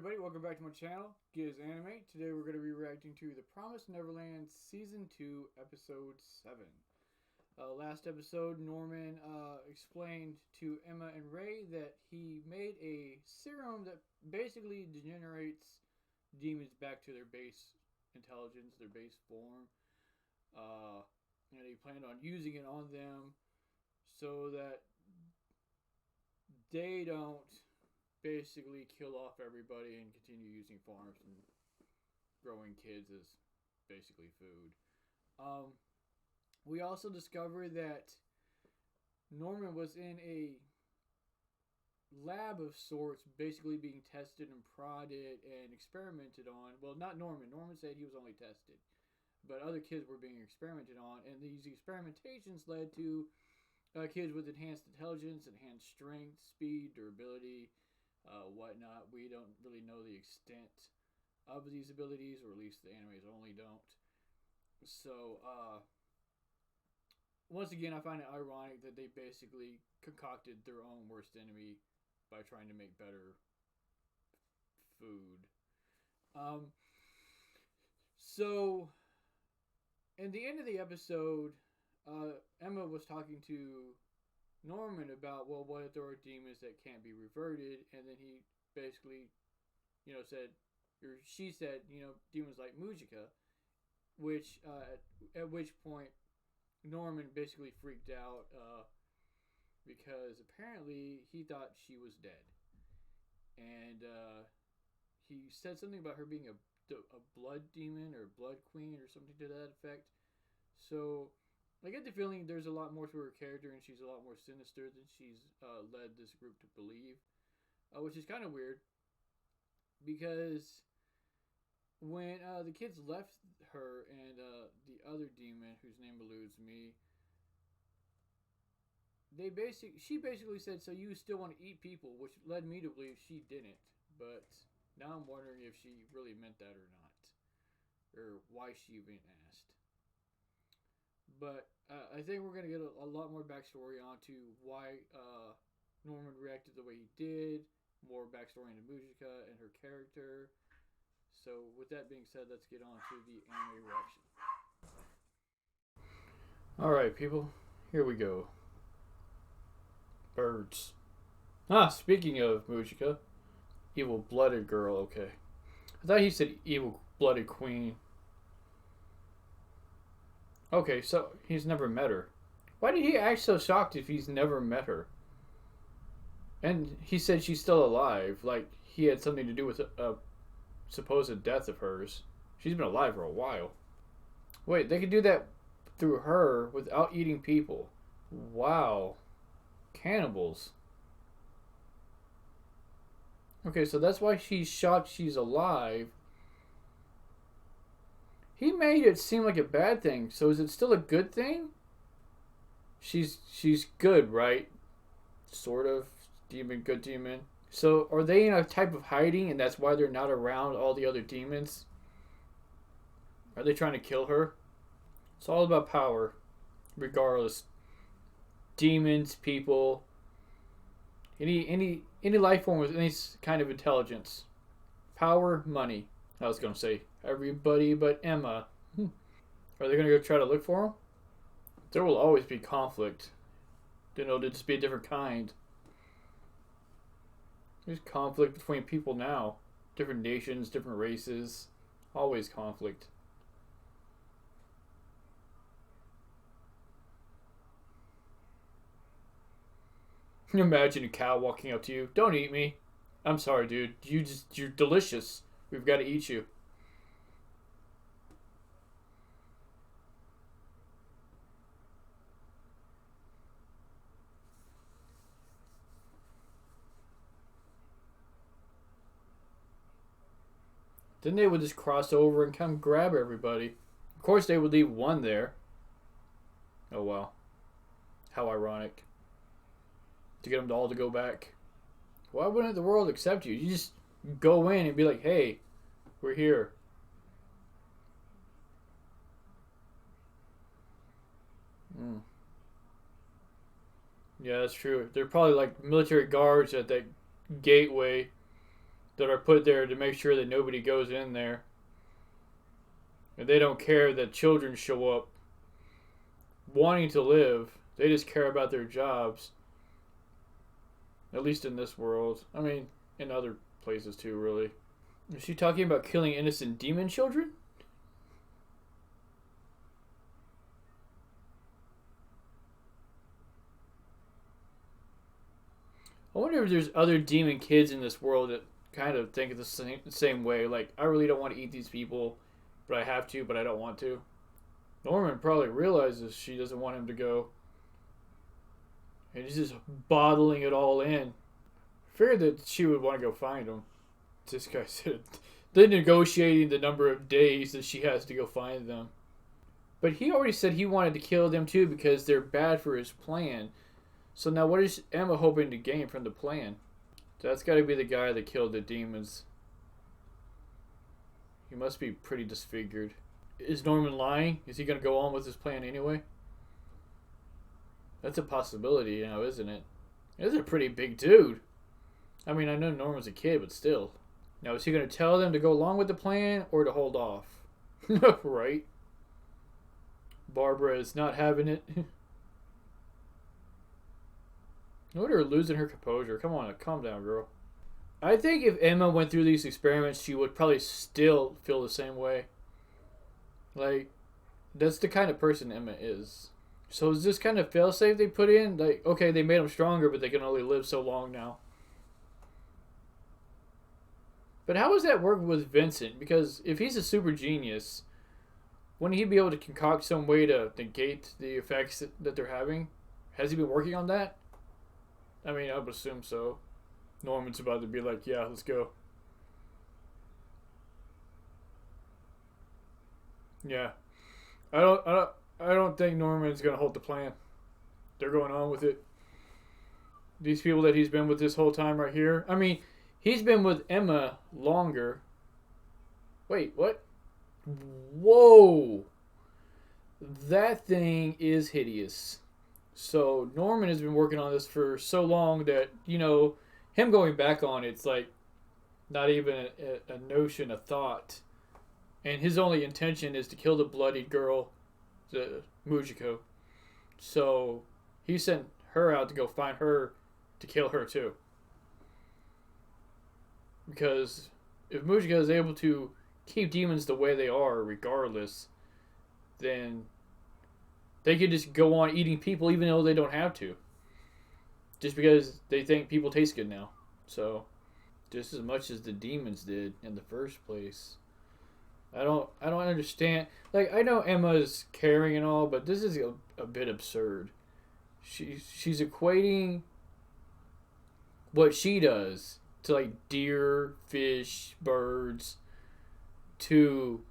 everybody, welcome back to my channel, Giz Anime. Today we're going to be reacting to The Promised Neverland Season 2, Episode 7. Last episode, Norman explained to Emma and Ray that he made a serum that basically degenerates demons back to their base intelligence, their base form. And he planned on using it on them so that they don't basically kill off everybody and continue using farms and growing kids as basically food. We also discovered that Norman was in a lab of sorts, basically being tested and prodded and experimented on. Well, not Norman. Norman said he was only tested, but other kids were being experimented on, and these experimentations led to kids with enhanced intelligence, enhanced strength, speed, durability, whatnot. We don't really know the extent of these abilities, or at least the animes only don't. So, once again, I find it ironic that they basically concocted their own worst enemy by trying to make better food. So, in the end of the episode, Emma was talking to Norman about, well, what if there are demons that can't be reverted? And then he basically, said, or she said, demons like Mujika, which, at which point Norman basically freaked out, because apparently he thought she was dead. And, he said something about her being a blood demon or blood queen or something to that effect. So I get the feeling there's a lot more to her character, and she's a lot more sinister than she's led this group to believe, which is kind of weird, because when the kids left her and the other demon, whose name eludes me, she basically said, "So you still want to eat people," which led me to believe she didn't. But now I'm wondering if she really meant that or not, or why she even asked. But I think we're going to get a lot more backstory onto why Norman reacted the way he did, more backstory into Mujika and her character. So with that being said, let's get on to the anime reaction. Alright, people, here we go. Birds. Speaking of Mujika, evil-blooded girl, okay. I thought he said evil-blooded queen. Okay, so he's never met her. Why did he act so shocked if he's never met her? And he said she's still alive, like he had something to do with a supposed death of hers. She's been alive for a while. Wait, they could do that through her without eating people. Wow. Cannibals. Okay, so that's why she's shocked she's alive. He made it seem like a bad thing, so is it still a good thing? She's good, right? Sort of. Demon, good demon. So are they in a type of hiding, and that's why they're not around all the other demons? Are they trying to kill her? It's all about power, regardless. Demons, people, any life form with any kind of intelligence. Power, money. I was going to say everybody but Emma. Are they going to go try to look for him? There will always be conflict. It'll just be a different kind. There's conflict between people now. Different nations, different races. Always conflict. Can you imagine a cow walking up to you? Don't eat me. I'm sorry, dude. You're delicious. We've got to eat you. Then they would just cross over and come grab everybody. Of course, they would leave one there. Oh, wow. How ironic. To get them all to go back. Why wouldn't the world accept you? You just go in and be like, hey, we're here. Yeah, that's true. They're probably like military guards at that gateway that are put there to make sure that nobody goes in there. And they don't care that children show up wanting to live. They just care about their jobs. At least in this world. I mean, in other places too, really. Is she talking about killing innocent demon children? I wonder if there's other demon kids in this world that kind of think the same way. Like, I really don't want to eat these people, but I have to, but I don't want to. Norman probably realizes she doesn't want him to go. And he's just bottling it all in. Figured that she would want to go find him. This guy said they're negotiating the number of days that she has to go find them. But he already said he wanted to kill them too because they're bad for his plan. So now what is Emma hoping to gain from the plan? That's got to be the guy that killed the demons. He must be pretty disfigured. Is Norman lying? Is he going to go on with his plan anyway? That's a possibility now, isn't it? This is a pretty big dude. I mean, I know Norman's a kid, but still. Now, is he going to tell them to go along with the plan or to hold off? Right? Barbara is not having it. Look at her losing her composure. Come on, calm down, girl. I think if Emma went through these experiments, she would probably still feel the same way. Like, that's the kind of person Emma is. So is this kind of failsafe they put in? Like, okay, they made them stronger, but they can only live so long now. But how does that work with Vincent? Because if he's a super genius, wouldn't he be able to concoct some way to negate the effects that they're having? Has he been working on that? I mean, I would assume so. Norman's about to be like, yeah, let's go. Yeah. I don't think Norman's gonna hold the plan. They're going on with it. These people that he's been with this whole time right here. I mean, he's been with Emma longer. Wait, what? Whoa! That thing is hideous. So Norman has been working on this for so long that, you know, him going back on it's like not even a notion, a thought. And his only intention is to kill the bloodied girl, the Mujiko. So he sent her out to go find her to kill her too. Because if Mujiko is able to keep demons the way they are regardless, then they could just go on eating people even though they don't have to. Just because they think people taste good now. So, just as much as the demons did in the first place. I don't understand. Like, I know Emma's caring and all, but this is a bit absurd. She's equating what she does to like deer, fish, birds, to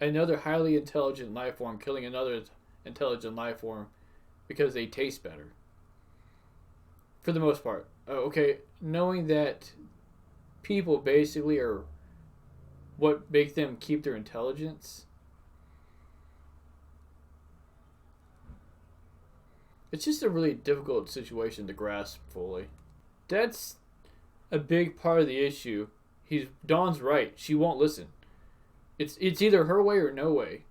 another highly intelligent life form killing another intelligent life form because they taste better. For the most part. Okay, knowing that people basically are what make them keep their intelligence. It's just a really difficult situation to grasp fully. That's a big part of the issue. Dawn's right. She won't listen. It's either her way or no way.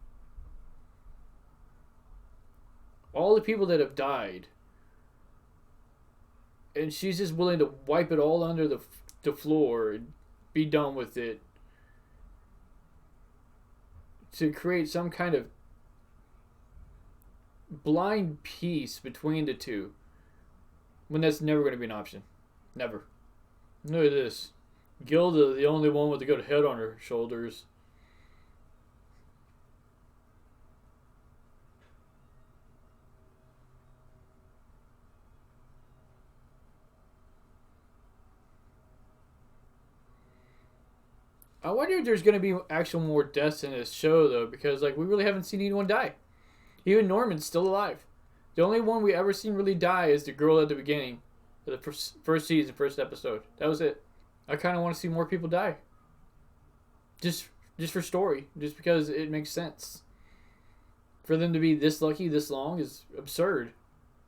All the people that have died, and she's just willing to wipe it all under the floor and be done with it to create some kind of blind peace between the two when that's never going to be an option. Never. Look at this. Gilda, the only one with a good head on her shoulders. I wonder if there's going to be actual more deaths in this show, though, because like we really haven't seen anyone die. Even Norman's still alive. The only one we ever seen really die is the girl at the beginning of the first season, first episode. That was it. I kind of want to see more people die. Just for story. Just because it makes sense. For them to be this lucky this long is absurd.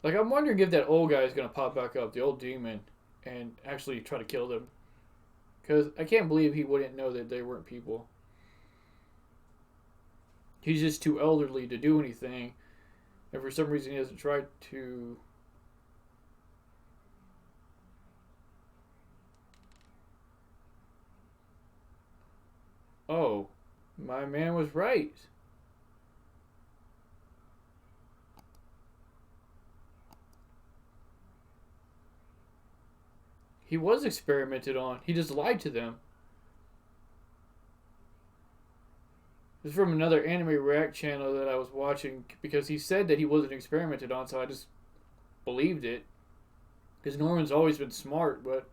Like, I'm wondering if that old guy is going to pop back up, the old demon, and actually try to kill them. Because I can't believe he wouldn't know that they weren't people. He's just too elderly to do anything. And for some reason, he hasn't tried to. Oh, my man was right. He was experimented on. He just lied to them. This is from another anime react channel that I was watching because he said that he wasn't experimented on, so I just believed it. Because Norman's always been smart, but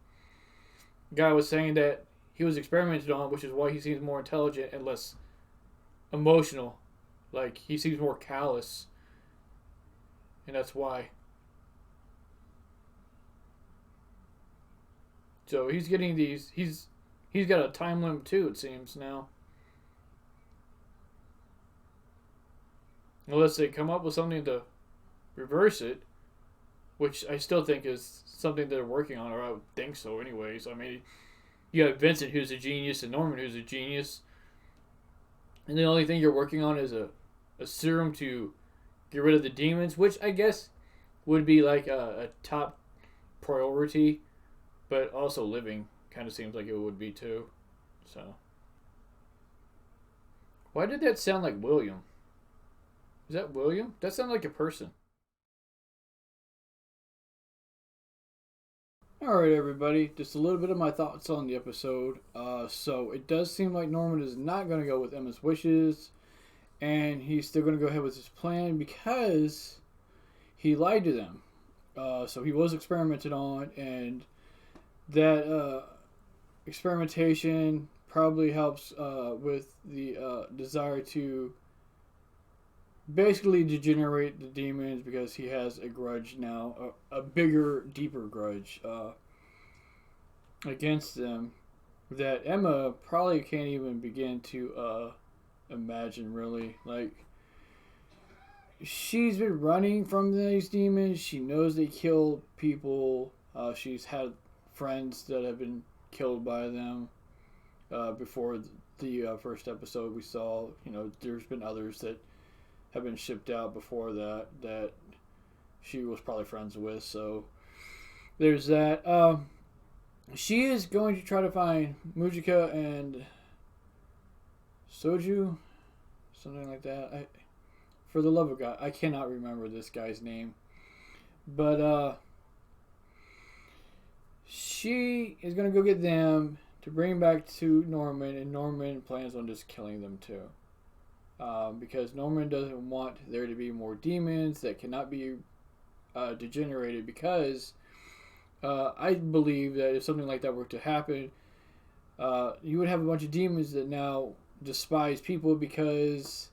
the guy was saying that he was experimented on, which is why he seems more intelligent and less emotional. Like, he seems more callous. And that's why. So he's getting these. He's got a time limit too, it seems now. Unless they come up with something to reverse it, which I still think is something they're working on, or I would think so anyways. I mean, you have Vincent, who's a genius, and Norman, who's a genius. And the only thing you're working on is a serum to get rid of the demons, which I guess would be like a top priority, but also living kind of seems like it would be too. So, why did that sound like William? Is that William? That sounds like a person. Alright, everybody. Just a little bit of my thoughts on the episode. So, it does seem like Norman is not going to go with Emma's wishes. And he's still going to go ahead with his plan because he lied to them. So, he was experimented on. And that experimentation probably helps with the desire to basically degenerate the demons because he has a grudge now, a bigger, deeper grudge against them that Emma probably can't even begin to imagine, really. Like, she's been running from these demons. She knows they kill people. She's had friends that have been killed by them before the first episode we saw. You know, there's been others that have been shipped out before that she was probably friends with. So there's that. She is going to try to find Mujika and Soju, something like that. For the love of God, I cannot remember this guy's name, but she is going to go get them to bring back to Norman, and Norman plans on just killing them too. Because Norman doesn't want there to be more demons that cannot be degenerated, because I believe that if something like that were to happen, you would have a bunch of demons that now despise people because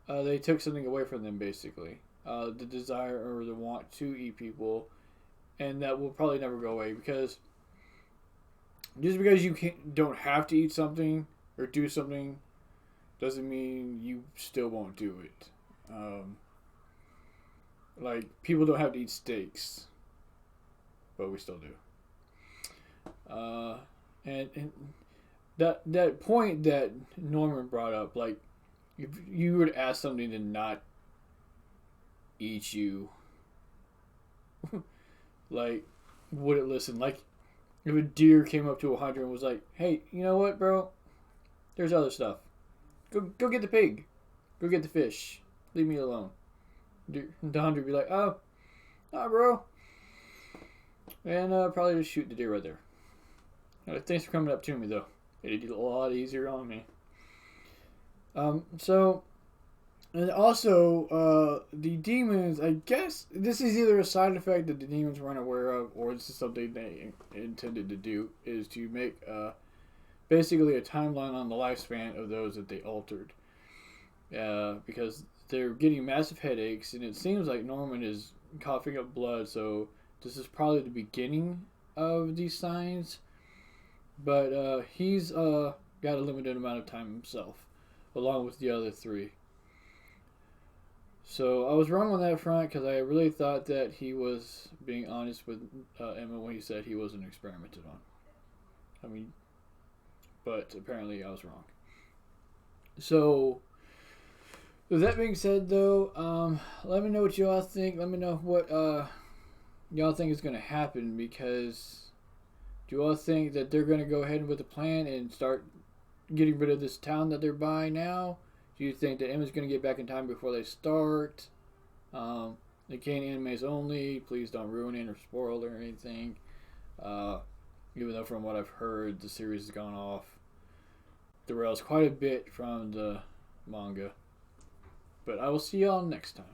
they took something away from them, basically. The desire or the want to eat people, and that will probably never go away, because just because you don't have to eat something or do something doesn't mean you still won't do it. Like, people don't have to eat steaks, but we still do. And that point that Norman brought up, like, if you were to ask something to not eat you, like, would it listen? Like, if a deer came up to 100 and was like, "Hey, you know what, bro? There's other stuff. Go get the pig. Go get the fish. Leave me alone." The 100 would be like, "Oh, nah, bro." And probably just shoot the deer right there. Thanks for coming up to me, though. It'd be a lot easier on me. So, and also, the demons, I guess, this is either a side effect that the demons were unaware of, or this is something they intended to do, is to make basically a timeline on the lifespan of those that they altered. Because they're getting massive headaches, and it seems like Norman is coughing up blood, so this is probably the beginning of these signs. But he's got a limited amount of time himself, along with the other three. So I was wrong on that front, because I really thought that he was being honest with Emma when he said he wasn't experimented on. I mean, but apparently I was wrong. So, with that being said, though, let me know what y'all think. Let me know what y'all think is going to happen, because do you all think that they're going to go ahead with the plan and start getting rid of this town that they're buying now? Do you think that Emma's going to get back in time before they start? The Kane animes only. Please don't ruin it or spoil it or anything. Even though from what I've heard, the series has gone off the rails quite a bit from the manga. But I will see y'all next time.